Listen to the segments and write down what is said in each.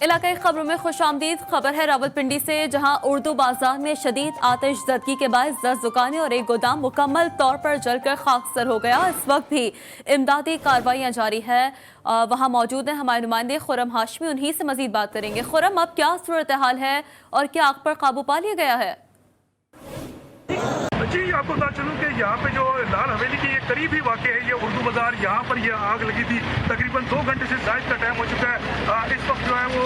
इलाकाई खबरों में खुशामदीद। खबर है रावलपिंडी से, जहां उर्दू बाजार में शदीद आतिशज़दगी के बाद 10 दुकानें और एक गोदाम मुकम्मल तौर पर जलकर खाकसर हो गया। इस वक्त भी इमदादी कार्रवाइयां जारी है। वहां मौजूद हैं हमारे नुमाइंदे खुरम हाशमी, उन्हीं से मजीद बात करेंगे। खुरम, अब क्या सूरत हाल है और क्या आग पर काबू पा लिया गया है? जी, आपको बता चलूँ कि यहाँ पे जो लाल हवेली के करीब ही वाक़ है ये उर्दू बाज़ार, यहाँ पर ये आग लगी थी। तकरीबन 2 घंटे से ज़ायद का टाइम हो चुका है। इस वक्त जो है वो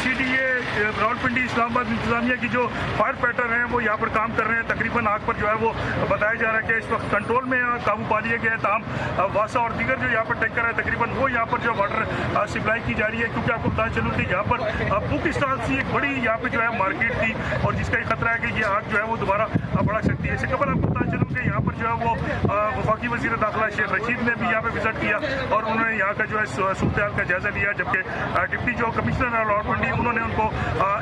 CDA रावलपिंडी इस्लामाबाद इंतज़ामिया की जो फायर फाइटर हैं वो यहाँ पर काम कर रहे हैं। तकरीबन आग पर जो है वो बताया जा रहा है कि इस वक्त कंट्रोल में काबू पा लिया गया है। तमाम वासा और दीगर जो यहाँ पर टैंकर है तकरीबन वो यहाँ पर जो वाटर सप्लाई की जा रही है, क्योंकि आपको बता चलूँ कि यहाँ पर बुक स्टॉल सी एक बड़ी यहाँ पर जो है मार्केट थी और जिसका एक खतरा है कि ये आग जो है वो दोबारा भड़क सकती है। इससे कबल आपको बता चलूँ कि यहाँ पर जो है वो वफाकी वज़ीर दाखिला शेख रशीद ने भी यहाँ पे विजिट किया और उन्होंने यहाँ का जो है सूरत हाल का जायजा लिया, जबकि डिप्टी जो कमिश्नर है रावलपिंडी उन्होंने उनको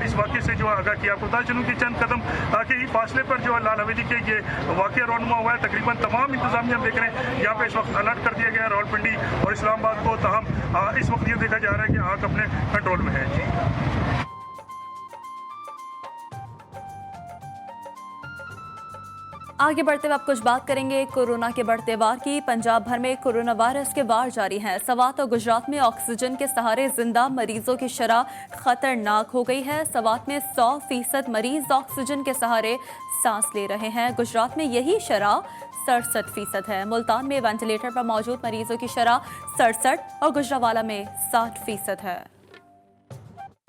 इस वाक़े से जो आगाह किया। आपको बता चलूँ कि चंद कदम के ही फासले पर जो है लाल हवेली के ये वाक़या रौनमा हुआ है। तकरीबन तमाम इंतजामिया हम देख रहे हैं यहाँ पे इस वक्त अलर्ट कर दिया गया है रावलपिंडी और इस्लामाबाद को। तहम इस वक्त ये देखा जा रहा है कि आग अपने कंट्रोल में है। आगे बढ़ते हुए आप कुछ बात करेंगे कोरोना के बढ़ते वार की। पंजाब भर में कोरोना वायरस के वार जारी हैं। सवात और गुजरात में ऑक्सीजन के सहारे जिंदा मरीजों की शरह खतरनाक हो गई है। सवात में 100% मरीज ऑक्सीजन के सहारे सांस ले रहे हैं। गुजरात में यही शरह 67% है। मुल्तान में वेंटिलेटर पर मौजूद मरीजों की शरह 67 और गुजरावाला में 60% है।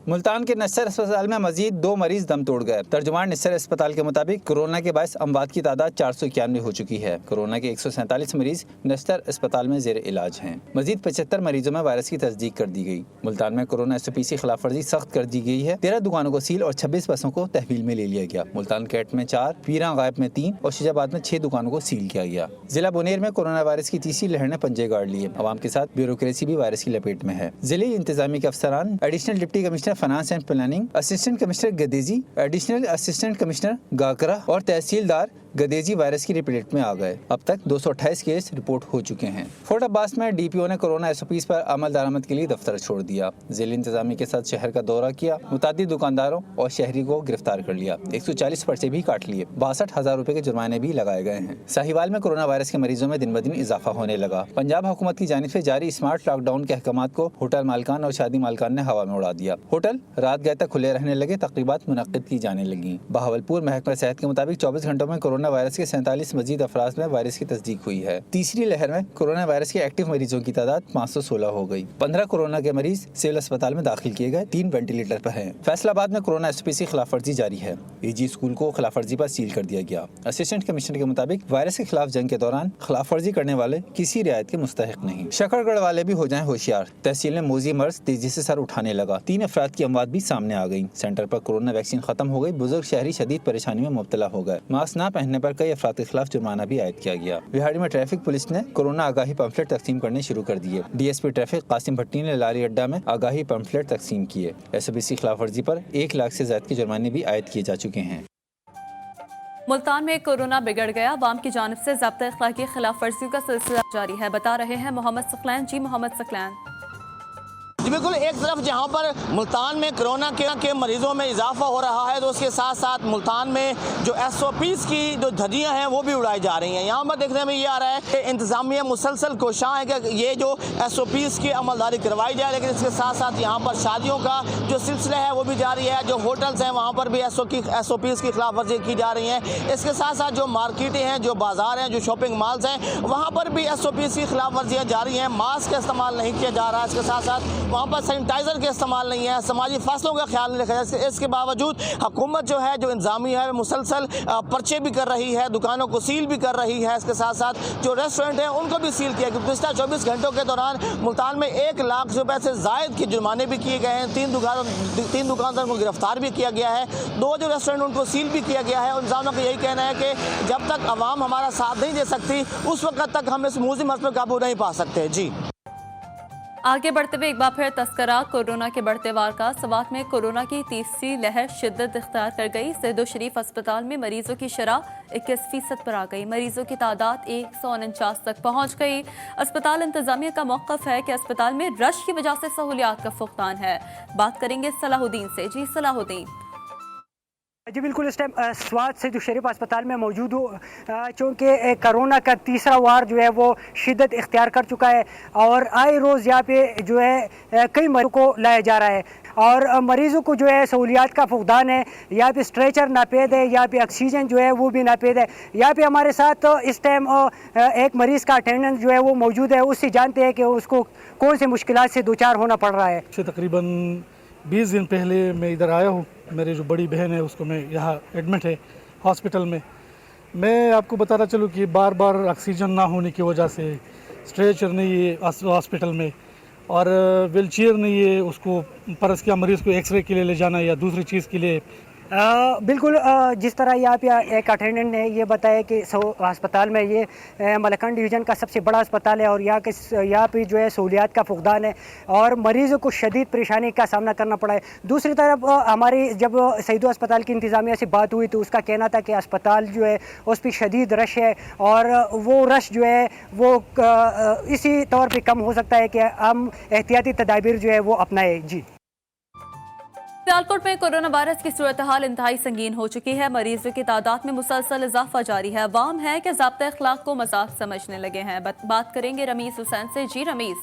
मुल्तान के नस्सर अस्पताल में मजीद 2 मरीज दम तोड़ गए। तर्जुमान नस्सर अस्पताल के मुताबिक कोरोना के बायस अमवात की तादाद 491 हो चुकी है। कोरोना के 147 मरीज नस्सर अस्पताल में जेर इलाज हैं। मजीद 75 मरीजों में वायरस की तस्दीक कर दी गई। मुल्तान में कोरोना SOP की खिलाफ वर्जी सख्त कर दी गई है। 13 दुकानों को सील और 26 बसों को तहवील में ले लिया गया। मुल्तान कैट में 4, पीरा गायब में 3 और शुजाबाद में 6 दुकानों को सील किया गया। जिला बुनेर में कोरोना वायरस की तीसरी लहर ने पंजे गाड़ लिए। अवाम के साथ ब्यूरोक्रेसी भी वायरस की लपेट में है। जिले इंतजामी के अफसरान, additional deputy commissioner finance and planning, assistant commissioner Gadezai, additional assistant commissioner गाकरा और तहसीलदार गदेजी वायरस की रिपोर्ट में आ गए। अब तक 228 केस रिपोर्ट हो चुके हैं। फोर्ट अब्बास में DPO ने कोरोना SOPs पर अमल दरामद के लिए दफ्तर छोड़ दिया। जिले इंतजामी के साथ शहर का दौरा किया। मुतादिद दुकानदारों और शहरी को गिरफ्तार कर लिया। 140 पर्चे भी काट लिए। 62,000 रुपए के जुर्माने भी लगाए गए हैं। साहिवाल में कोरोना वायरस के मरीजों में दिन ब दिन इजाफा होने लगा। पंजाब हुकूमत की जानिब से जारी स्मार्ट लॉकडाउन के अहकाम को होटल मालकान और शादी मालकान ने हवा में उड़ा दिया। होटल रात गए तक खुले रहने लगे। तकरीबात मुनक्किद की जाने लगी। बहावलपुर महकमा सेहत के मुताबिक 24 घंटों में कोरोना वायरस के 47 मजीद अफराद में वायरस की तस्दीक हुई है। तीसरी लहर में कोरोना वायरस के एक्टिव मरीजों की तादाद 516 हो गई। 15 कोरोना के मरीज सिविल अस्पताल में दाखिल किए गए। 3 वेंटिलेटर पर हैं। फैसलाबाद में कोरोना SOP की खिलाफ वर्जी जारी है। AG स्कूल को खिलाफ वर्जी पर सील कर दिया गया। असिस्टेंट कमिश्नर के मुताबिक वायरस के खिलाफ जंग के दौरान खिलाफ वर्जी करने वाले किसी रियायत के मुस्तहिक नहीं। शकरगढ़ वाले भी हो जाएं होशियार। तहसील में मोजी मर्ज तेजी से सर उठाने लगा। 3 अफराद की अमवात भी सामने आ गई। सेंटर पर कोरोना वैक्सीन खत्म हो गई। बुजुर्ग शहरी शदीद परेशानी में मुब्तला हो गए। मास्क न पहनने पर कई अफराद के खिलाफ जुर्माना भी आयद किया गया। बिहाड़ी में ट्रैफिक पुलिस ने कोरोना आगाही पंफलेट तकसीम करने शुरू कर दिए। DSP ट्रैफिक कासिम भट्टी ने लारी अड्डा में आगाही पंफलेट तकसीम किए। SOP की खिलाफ वर्जी पर 1 लाख से ज्यादा के जुर्माने भी आयद किए जा चुके हैं। मुल्तान में कोरोना बिगड़ गया। अवाम की जानिब से ज़ाब्ता अखलाक की खिलाफ वर्जियों का सिलसिला जारी है। बता रहे हैं मोहम्मद सकलैन। जी मोहम्मद सकलैन। जी बिल्कुल, एक तरफ जहां पर मुल्तान में कोरोना के मरीजों में इजाफा हो रहा है तो उसके साथ साथ मुल्तान में जो SOPs की जो धज्जियां हैं वो भी उड़ाई जा रही हैं। यहाँ पर देखने में ये आ रहा है कि इंतजामिया मुसलसल कोशां है कि ये जो SOPs की अमलदारी करवाई जाए, लेकिन इसके साथ साथ यहाँ पर शादियों का जो सिलसिला है वो भी जारी है। जो होटल्स हैं वहाँ पर भी SOPs की खिलाफ वर्जी की जा रही है। इसके साथ साथ जो मार्केटें हैं, जो बाजार हैं, जो शॉपिंग मॉल्स हैं, वहाँ पर भी SOPs की खिलाफ वर्जियाँ जारी हैं। मास्क का इस्तेमाल नहीं किया जा रहा है। इसके साथ साथ वहाँ पर सैनिटाइजर के इस्तेमाल नहीं है। समाजी फासलों का ख्याल नहीं रखा जाए। इसके बावजूद हुकूमत जो है, जो इंतजामिया है, मुसलसल पर्चे भी कर रही है, दुकानों को सील भी कर रही है। इसके साथ साथ जो रेस्टोरेंट है उनको भी सील किया। पिछले 24 घंटों के दौरान मुल्तान में 1 लाख रुपए से जायद के जुर्माने भी किए गए हैं। 3 दुकानदारों को गिरफ्तार भी किया गया है। 2 जो रेस्टोरेंट उनको सील भी किया गया है। इंतजामिया का यही कहना है कि जब तक अवाम हमारा साथ नहीं दे सकती उस वक्त तक हम इस मूजी मर्ज पर काबू नहीं पा सकते। जी आगे बढ़ते हुए एक बार फिर तस्करा कोरोना के बढ़ते वार का। सवात में कोरोना की तीसरी लहर शिद्दत इख्तियार कर गई। सेहदो शरीफ अस्पताल में मरीजों की शरह 21% पर आ गई। मरीजों की तादाद 149 तक पहुंच गई। अस्पताल इंतजामिया का मौक़िफ़ है कि अस्पताल में रश की वजह से सहूलियात का फुकदान है। बात करेंगे सलाहुद्दीन से। जी सलाहुद्दीन। जी बिल्कुल, इस टाइम स्वात से जो शरीफ अस्पताल में मौजूद हूँ, चूँकि कोरोना का तीसरा वार जो है वो शिद्दत इख्तियार कर चुका है और आए रोज़ यहाँ पे जो है कई मरीजों को लाया जा रहा है और मरीज़ों को जो है सहूलियात का फुकदान है। यहाँ पे स्ट्रेचर नापेद है, यहाँ पे ऑक्सीजन जो है वो भी नापेद है। यहाँ पे हमारे साथ इस टाइम एक मरीज़ का अटेंडेंस जो है वो मौजूद है। उससे जानते हैं कि उसको कौन सी मुश्किलात से दो चार होना पड़ रहा है। तकरीबन 20 दिन पहले मैं इधर आया हूँ। मेरी जो बड़ी बहन है उसको मैं यहाँ एडमिट है हॉस्पिटल में। मैं आपको बताना चलूँ कि बार बार ऑक्सीजन ना होने की वजह से स्ट्रेचर नहीं है हॉस्पिटल में और व्हील चेयर नहीं है। उसको परस किया मरीज़ को एक्सरे के लिए ले जाना या दूसरी चीज़ के लिए। बिल्कुल, जिस तरह यहाँ पे एक अटेंडेंट ने ये बताया कि अस्पताल में ये मलकन डिवीज़न का सबसे बड़ा अस्पताल है और यहाँ पे जो है सहूलियात का फुकदान है और मरीज़ों को शदीद परेशानी का सामना करना पड़ा है। दूसरी तरफ हमारी जब सईदो अस्पताल की इंतज़ामिया से बात हुई तो उसका कहना था कि अस्पताल जो है उस पर शदीद रश है और वो रश जो है वो इसी तौर पर कम हो सकता है कि हम एहतियाती तदाबीर जो है वो अपनाएं। जी, सियालकोट में कोरोना वायरस की सूरत हाल इंतहाई संगीन हो चुकी है। मरीजों की तादाद में मुसलसल इजाफा जारी है। अवाम है कि ज़ाब्ता अखलाक को मजाक समझने लगे हैं। बात करेंगे रमीज हुसैन से। जी रमीज।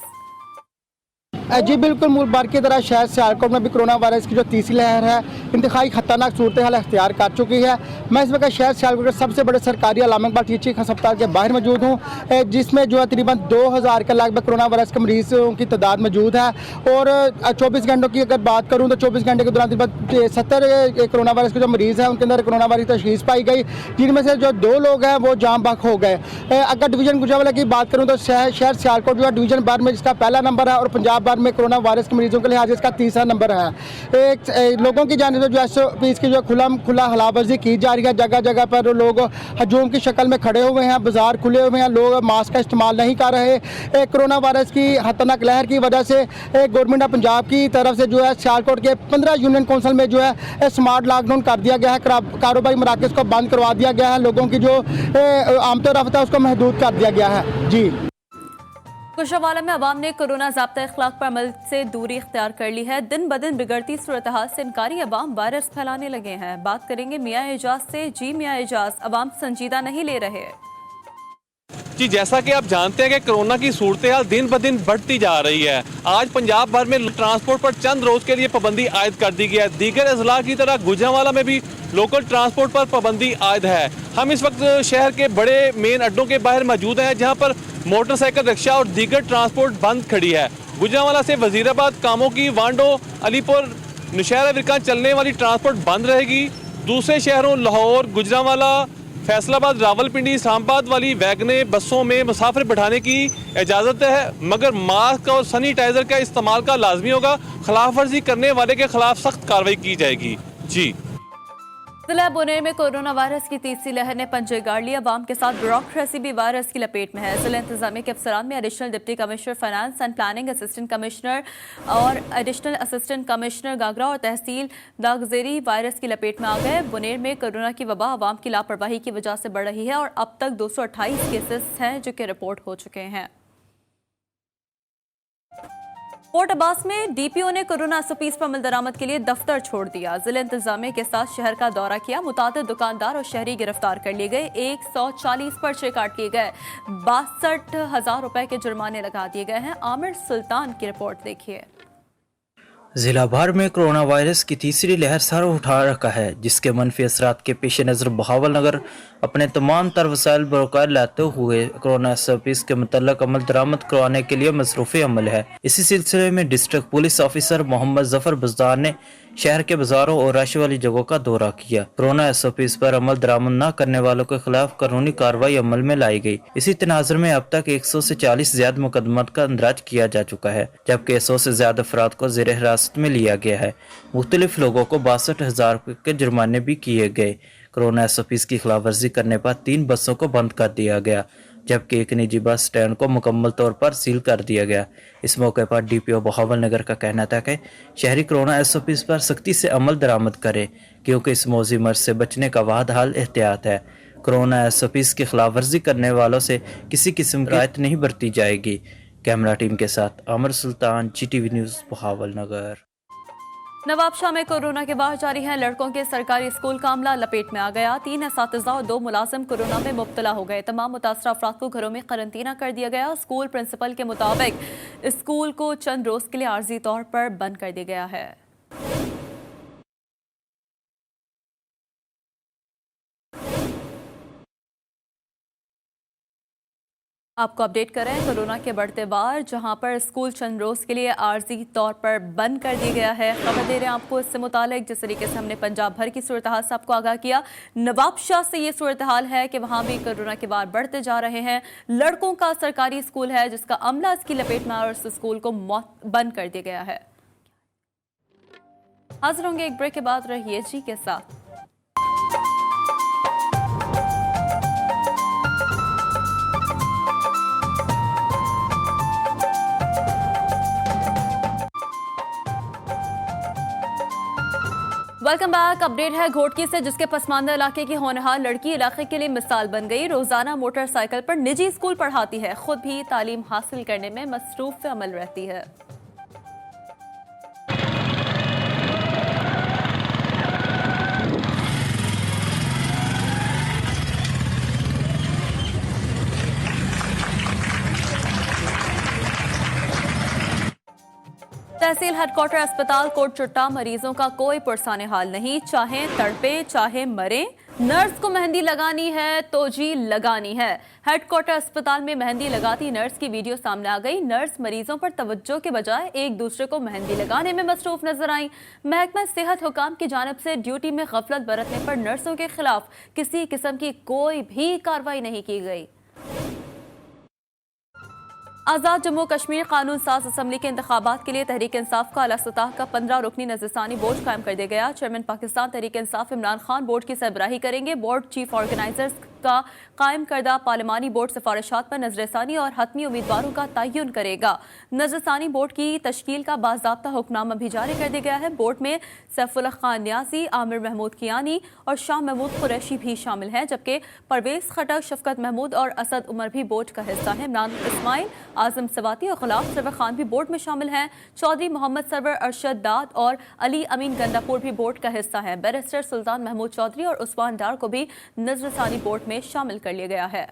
जी बिल्कुल, मुल्क भर की तरह शहर सियालकोट में भी कोरोना वायरस की जो तीसरी लहर है इंतहाई खतरनाक सूरत हाल इख्तियार कर चुकी है। मैं इस वक्त शहर सियालकोट के सबसे बड़े सरकारी अलामा इकबाल टीचिंग अस्पताल के बाहर मौजूद हूँ, जिसमें जो है तकरीबन 2000 के लगभग कोरोना वायरस के मरीजों की तादाद मौजूद है और 24 घंटों की अगर बात करूँ तो 24 घंटे के दौरान तकरीबन 70 कोरोना वायरस के जो मरीज़ हैं उनके अंदर कोरोना वायरस की तशख़ीस पाई गई, जिनमें से जो 2 लोग हैं वो जाम बहक हो गए। अगर डिवीज़न गुजरांवाला की बात करूँ तो शहर सियालकोट जो है डिवीज़न भर में जिसका पहला नंबर है और पंजाब भर में कोरोना वायरस के मरीजों के लिहाज से इसका तीसरा नंबर है। लोगों की जानिब से जो SOPs की जो खुला हलावर्जी की जा रही है। जगह जगह पर लोग हजूम की शक्ल में खड़े हुए हैं, बाजार खुले हुए हैं, लोग मास्क का इस्तेमाल नहीं कर रहे। कोरोना वायरस की खतरनाक लहर की वजह से गवर्नमेंट ऑफ पंजाब की तरफ से जो है सियालकोट के 15 यूनियन काउंसिल में जो है स्मार्ट लॉकडाउन कर दिया गया है। कारोबारी मराकज़ को बंद करवा दिया गया है। लोगों की जो आमद रफ्त है उसको महदूद कर दिया गया है। जी, कुशावाला में अवाम ने कोरोना ज़ाब्ता अखलाक पर अमल से दूरी इख्तियार कर ली है। दिन ब दिन बिगड़ती सूरत हाल से इनकारी अवाम वायरस फैलाने लगे हैं। बात करेंगे मियाँ एजाज से। जी मियाँ एजाज, अवाम संजीदा नहीं ले रहे। जी, जैसा कि आप जानते हैं कि कोरोना की सूरत हाल दिन ब दिन बढ़ती जा रही है। आज पंजाब भर में ट्रांसपोर्ट पर चंद रोज के लिए पाबंदी आयद कर दी गई है। दीगर अजला की तरह गुजरांवाला में भी लोकल ट्रांसपोर्ट पर पाबंदी आयद है। हम इस वक्त शहर के बड़े मेन अड्डों के बाहर मौजूद हैं, जहां पर मोटरसाइकिल, रिक्शा और दीगर ट्रांसपोर्ट बंद खड़ी है। गुजरांवाला से वजीराबाद, कामोगी, वांडो, अलीपुर, नौशहरा विरकां चलने वाली ट्रांसपोर्ट बंद रहेगी। दूसरे शहरों लाहौर, गुजरांवाला, फैसलाबाद, रावलपिंडी, इस्लामाबाद वाली वैगने बसों में मुसाफिर बैठाने की इजाज़त है, मगर मास्क और सैनिटाइजर का इस्तेमाल का लाजमी होगा। खिलाफ वर्जी करने वाले के खिलाफ सख्त कार्रवाई की जाएगी। जी, जिला बुनेर में कोरोना वायरस की तीसरी लहर ने पंजे गाड़ लिया। अवाम के साथ ब्यूरोक्रेसी भी वायरस की लपेट में है। जिला इंतजामिया के अफसरान में additional deputy commissioner finance and planning, assistant commissioner और एडिशनल असिस्टेंट कमिश्नर गागरा और तहसील दागजेरी वायरस की लपेट में आ गए। बुनेर में कोरोना की वबा अवाम की लापरवाही की वजह से बढ़ रही है और अब तक 228 केसेस हैं जो कि रिपोर्ट हो चुके हैं। पोर्ट अब्बास में DPO ने कोरोना SOPs पर अमल दरामद के लिए दफ्तर छोड़ दिया। जिला इंतजामिया के साथ शहर का दौरा किया। मुतादिद दुकानदार और शहरी गिरफ्तार कर लिए गए। 140 पर्चे काट लिए गए। 62,000 रुपए के जुर्माने लगा दिए गए हैं। आमिर सुल्तान की रिपोर्ट देखिए। जिला भर में कोरोना वायरस की तीसरी लहर सर उठा रखा है, जिसके मनफी असरात के पेश नज़र बहावल नगर अपने तमाम तर वसाइल बरकरार लाते हुए कोरोना SOPs के मुतल्लक अमल दरामद करवाने के लिए मसरूफ़ अमल है। इसी सिलसिले में district police officer Mohammad Zafar Bazdar ने शहर के बाजारों और रश वाली जगहों का दौरा किया। कोरोना SOPs पर अमल दरामद न करने वालों के खिलाफ कानूनी कार्रवाई अमल में लाई गई। इसी तनाज़ुर में अब तक 100 से 40 ज्यादा मुकदमत का अंदराज किया जा चुका है, जबकि 100 से ज्यादा अफराद को ज़ेर हिरासत में लिया गया है। मुख्तलिफ लोगों को 62,000 के जुर्माने भी किए गए। कोरोना SOPs की खिलाफ वर्जी करने पर 3 बसों को बंद कर दिया गया। जबकि एक निजी बस स्टैंड को मुकम्मल तौर पर सील कर दिया गया। इस मौके पर डीपीओ बहावल नगर का कहना था कि शहरी कोरोना SOPs पर सख्ती से अमल दरामद करें, क्योंकि इस मौजी मर्ज से बचने का वाहद हाल एहतियात है। कोरोना SOPs की खिलाफ वर्जी करने वालों से किसी किस्म की रियायत नहीं बरती जाएगी। कैमरा टीम के साथ आमिर सुल्तान, GTV न्यूज़, बहावल नगर। नवाबशाह में कोरोना के बाहर जारी है। लड़कों के सरकारी स्कूल का मामला लपेट में आ गया। 3 असातिज़ा और 2 मुलाजिम कोरोना में मुब्तला हो गए। तमाम मुतासरा अफराद को घरों में करंतना कर दिया गया। स्कूल प्रिंसिपल के मुताबिक स्कूल को चंद रोज के लिए आर्जी तौर पर बंद कर दिया गया है। आपको अपडेट करें कोरोना के बढ़ते वार, जहां पर स्कूल चंद रोज के लिए आर्जी तौर पर बंद कर दिया गया है। खबर दे रहे हैं आपको इससे मुतालिक, जिस तरीके से हमने पंजाब भर की सूरत हाल से आपको आगाह किया। नवाबशाह से ये सूरत हाल है कि वहां भी कोरोना के वार बढ़ते जा रहे हैं। लड़कों का सरकारी स्कूल है जिसका अमला इसकी लपेट में और उस स्कूल को बंद कर दिया गया है। हाजिर होंगे एक ब्रेक के बाद, रहिए जी के साथ। Welcome back. अपडेट है घोटकी से, जिसके पसमानदा इलाके की होनहार लड़की इलाके के लिए मिसाल बन गई। रोजाना मोटरसाइकिल पर निजी स्कूल पढ़ाती है, खुद भी तालीम हासिल करने में मसरूफ अमल रहती है। तहसील हेडक्वार्टर अस्पताल कोट चुट्टा मरीजों का कोई पुरसाने हाल नहीं, चाहे तड़पे चाहे मरे। नर्स को मेहंदी लगानी है तो जी लगानी है। हेडक्वार्टर अस्पताल में मेहंदी लगाती नर्स की वीडियो सामने आ गई। नर्स मरीजों पर तवज्जो के बजाय एक दूसरे को मेहंदी लगाने में मसरूफ नजर आई। महकमा सेहत हुकाम की जानिब से ड्यूटी में गफलत बरतने पर नर्सों के खिलाफ किसी किस्म की कोई भी कार्रवाई नहीं की गई। आज़ाद जम्मू कश्मीर कानून साज असम्बली के इंतखाबात के लिए तहरीक इंसाफ का आला सतह का 15 रुकनी नज़रसानी बोर्ड कायम कर दिया गया। चेयरमैन पाकिस्तान तहरीक इंसाफ इमरान खान बोर्ड की सरबराही करेंगे। बोर्ड चीफ ऑर्गेनाइजर्स का कायम करदा पार्लिमानी बोर्ड सिफारिशात पर नजरसानी और हतमी उम्मीदवारों का तयन करेगा। नजरसानी बोर्ड की तश्कील का बाज़ाब्ता हुक्मनामा भी जारी कर दिया गया है। बोर्ड में सैफुल्लाह खान न्याजी, आमिर महमूद कियानी और शाह महमूद कुरैशी भी शामिल हैं, जबकि परवेज खटक, शफकत महमूद और असद उमर भी बोर्ड का हिस्सा है। इमरान इस्माइल, आजम सवाती और गुलाब सरवर खान भी बोर्ड में शामिल हैं। चौधरी मोहम्मद सरवर, अरशद दाद और अली अमीन गंडापुर भी बोर्ड का हिस्सा है। बैरिस्टर सुल्तान महमूद चौधरी और उस्मान डार को भी नजरसानी बोर्ड में शामिल कर लिया गया है।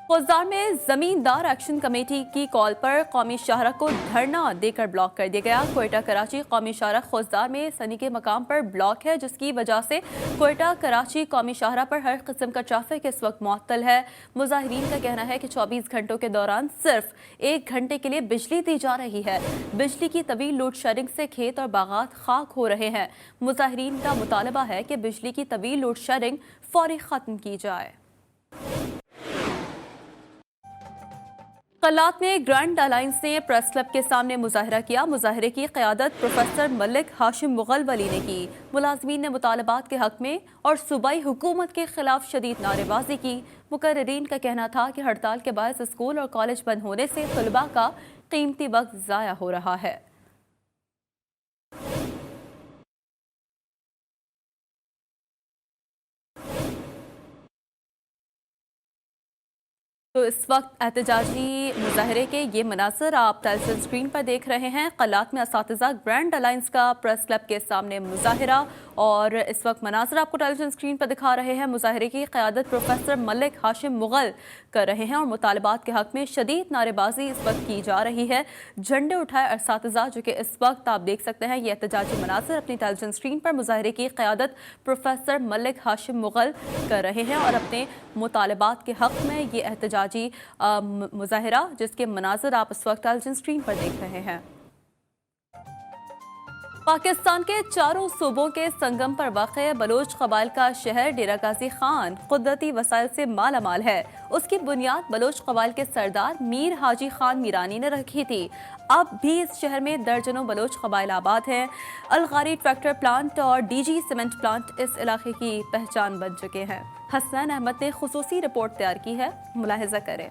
फौजदार में जमींदार एक्शन कमेटी की कॉल पर कौमी शाहरा को धरना देकर ब्लॉक कर दिया गया। कोयटा कराची कौमी शाहरा फौजदार में सनी के मकाम पर ब्लॉक है, जिसकी वजह से कोयटा कराची कौमी शाहरा पर हर किस्म का ट्रैफिक इस वक्त मुअत्तल है। मुजाहिरीन का कहना है कि 24 घंटों के दौरान सिर्फ 1 घंटे के लिए बिजली दी जा रही है। बिजली की तवील लोड शेडिंग से खेत और बागात खाक हो रहे हैं। मुजाहिरीन का मुतालबा है कि बिजली की तवील लोड शेडिंग फौरी खत्म की जाए। कल्लात में ग्रैंड अलायंस ने प्रेस क्लब के सामने मुजाहरा किया। मुजाहरे की क़यादत प्रोफेसर मलिक हाशिम मुगल वली ने की। मुलाजमीन ने मुतालबात के हक में और सूबाई हुकूमत के खिलाफ शदीद नारेबाजी की। मुकर्रिरीन का कहना था कि हड़ताल के बायस स्कूल और कॉलेज बंद होने से तलबा का कीमती वक्त ज़ाया हो रहा है। तो इस वक्त एहतजाजी मुजाहरे के ये मनासर आप टेलीविजन स्क्रीन पर देख रहे हैं। कल्लात में असातिज़ा ग्रैंड अलायंस का प्रेस क्लब के सामने मुजाहरा, और इस वक्त मनासर आपको टेलीविजन स्क्रीन पर दिखा रहे हैं। मुजाहरे की क़यादत प्रोफेसर मलिक हाशिम मुगल कर रहे हैं और मुतालबात के हक में शदीद नारेबाजी इस वक्त की जा रही है। झंडे उठाए असातिज़ा, जो कि इस वक्त आप देख सकते हैं ये एहतजाजी मनासर अपनी टेलीविजन स्क्रीन पर मुजाहरे की क़यादत प्रोफेसर मलिक हाशिम मुगल कर रहे हैं और अपने मुतालबात के हक में ये एहतजाजी मुजाहरा, जिसके मनाज़र आप इस वक्त टेलीविजन स्क्रीन पर देख रहे हैं। पाकिस्तान के चारों सूबों के संगम पर वाक़ बलोच कबाइल का शहर डेरा गाजी खान कुदरती वसाइल से माला माल है। उसकी बुनियाद बलोच कबाइल के सरदार मीर हाजी खान मीरानी ने रखी थी। अब भी इस शहर में दर्जनों बलोच कबाइल आबाद हैं। अलगारी ट्रैक्टर प्लांट और डीजी सीमेंट प्लांट इस इलाके की पहचान बन चुके हैं। हसनैन अहमद ने खुसूसी रिपोर्ट तैयार की है, मुलाहिजा करें।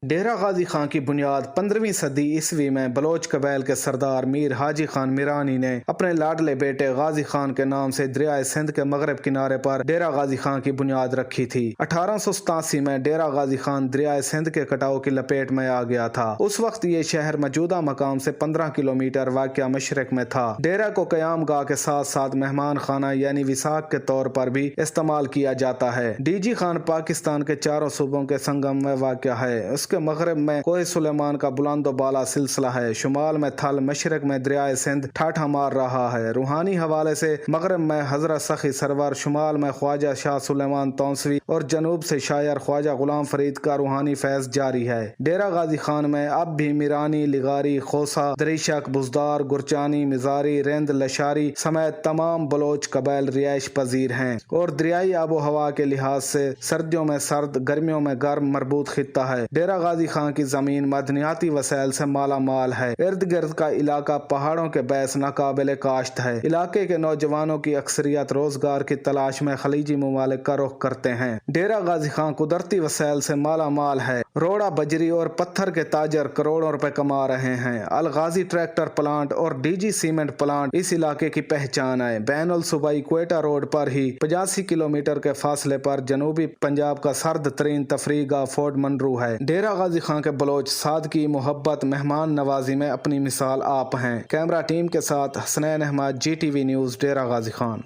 डेरा गाजी खान की बुनियाद 15वीं सदी ईस्वी में बलोच कबाइल के सरदार मीर हाजी खान मीरानी ने अपने लाडले बेटे गाजी खान के नाम से दरियाए सिंध के मगरब किनारे पर डेरा गाजी खान की बुनियाद रखी थी। 1887 में डेरा गाजी खान दरियाए सिंध के कटाव की लपेट में आ गया था। उस वक्त ये शहर मौजूदा मकाम से 15 किलोमीटर वाक़या मशरक में था। डेरा को क़याम गाह के साथ साथ मेहमान खाना यानी विसाख के तौर पर भी इस्तेमाल किया जाता है। डीजी खान पाकिस्तान के चारों सूबों के संगम में वाक़या है। के मगरब में कोहे सुलेमान का बुलंद बाला सिलसिला है। शुमाल में थल, मशरक में दरियाए सिंध ठाठा मार रहा है। रूहानी हवाले से मगरब में हजरत सखी सरवर, शुमाल में ख्वाजा शाह सुलेमान तौंसवी और जनूब से शायर ख्वाजा गुलाम फरीद का रूहानी फैज जारी है। डेरा गाजी खान में अब भी मीरानी, लिगारी, खोसा, दरिशक, बुजदार, गुरचानी, मिजारी, रिंद, लशारी समेत तमाम बलोच कबाइल रिहाइश पजीर हैं और दरियाई आबो हवा के लिहाज से सर्दियों में सर्द, गर्मियों में गर्म मरबूत खित्ता है। डेरा गाजी खान की जमीन मदनियाती वसाइल से माला माल है। इर्द गिर्द का इलाका पहाड़ों के बैस नाकाबिले काश्त है। इलाके के नौजवानों की अक्सरियत रोजगार की तलाश में खलीजी ममालिक का रुख करते हैं। डेरा गाजी खान कुदरती वसाइल से माला माल है। रोड़ा, बजरी और पत्थर के ताजर करोड़ों रुपए कमा रहे हैं। अल गाजी ट्रैक्टर प्लांट और डीजी सीमेंट प्लांट इस इलाके की पहचान है। बैनुल सूबाई क्वेटा रोड पर ही 85 किलोमीटर के फासले पर जनूबी पंजाब का सर्द तरीन तफरीह गाह फोर्ट मनरू है। डेरा गाजी खान के बलोच सादगी, मोहब्बत, मेहमान नवाजी में अपनी मिसाल आप हैं। कैमरा टीम के साथ हसनैन अहमद, GTV न्यूज़, डेरा गाजी खान।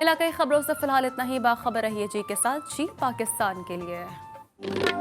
इलाकाई खबरों से फिलहाल इतना ही। बाखबर रहिए जी के साथ, जी पाकिस्तान के लिए।